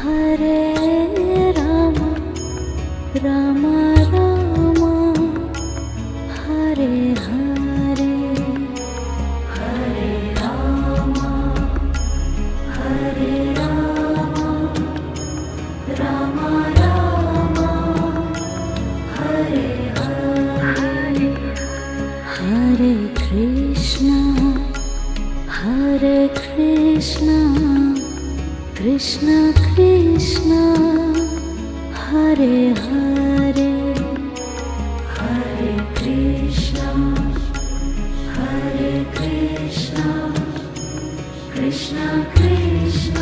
Hare Rama Rama Rama Hare Hare Hare Rama Hare Rama Rama Rama Hare Hare Hare Krishna Krishna Krishna Hare Hare Hare Krishna Krishna Krishna